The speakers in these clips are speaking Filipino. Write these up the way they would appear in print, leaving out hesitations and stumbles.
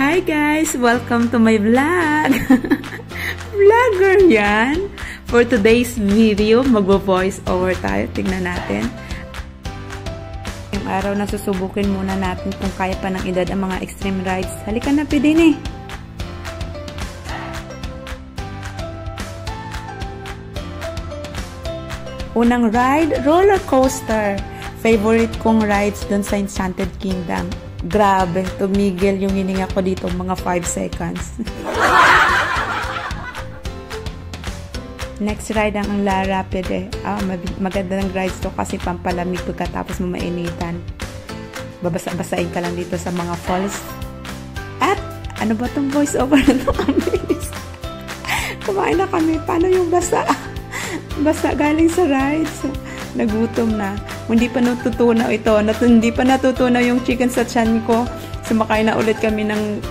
Hi guys! Welcome to my vlog! Vlogger yan! For today's video, magvo-voice over tayo. Tingnan natin. Yung araw na susubukin muna natin kung kaya pa ng edad ang mga extreme rides. Halika na, Pidini! Unang ride, roller coaster. Favorite kong rides dun sa Enchanted Kingdom. Grabe, tumigil yung hininga ko dito mga 5 seconds. Next ride ang La Rapide. Maganda ng rides to kasi pampalamig pagkatapos mo mainitan. Babasa-basain ka lang dito sa mga falls. At, ano ba itong voice over na ito? Kumain na kami. Paano yung basa? Basa galing sa rides. Nagutom na. Hindi pa natutunaw ito. Hindi pa natutunaw yung chicken sa tiyan ko. Sumakay na ulit kami ng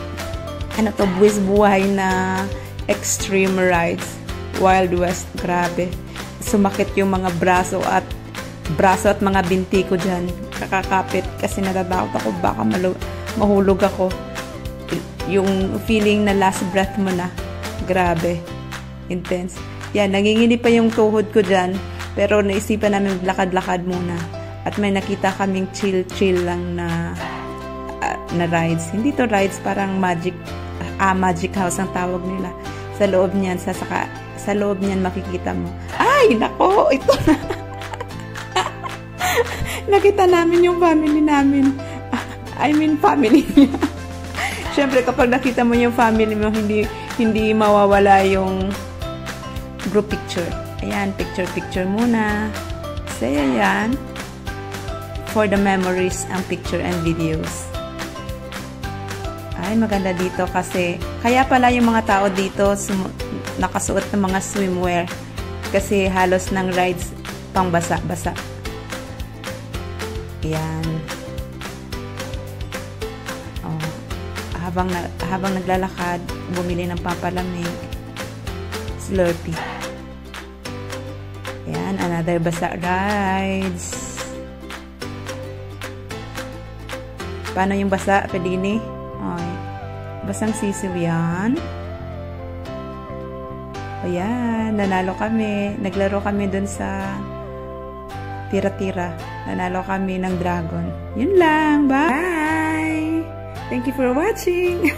buwis buhay na extreme rides. Wild West. Grabe. Sumakit yung mga braso at mga binti ko dyan. Kakakapit kasi natatakot ako. Baka mahulog ako. Yung feeling na last breath mo na. Grabe. Intense. Yan, nanginginig pa yung tuhod ko dyan. Pero naisipan namin lakad-lakad muna. At may nakita kaming chill-chill lang na rides. Hindi to rides, parang magic house ang tawag nila. Sa loob niyan, sa loob niyan makikita mo. Ay, nako, ito na. Nakita namin yung family namin. I mean, family niya. Siyempre, kapag nakita mo yung family mo, hindi mawawala yung group picture. Ayan, picture muna. Saya yan. For the memories, ang picture and videos. Ay, maganda dito kasi, kaya pala yung mga tao dito nakasuot ng mga swimwear. Kasi halos ng rides pang basa-basa. Ayan. Oh, habang naglalakad, bumili ng pampalamig. Slurpee. Ayan, another basa rides. Paano yung basa, Pedini? Ay, basang sisiw yan. Ayan, nanalo kami. Naglaro kami dun sa tira-tira. Nanalo kami ng dragon. Yun lang. Bye! Thank you for watching!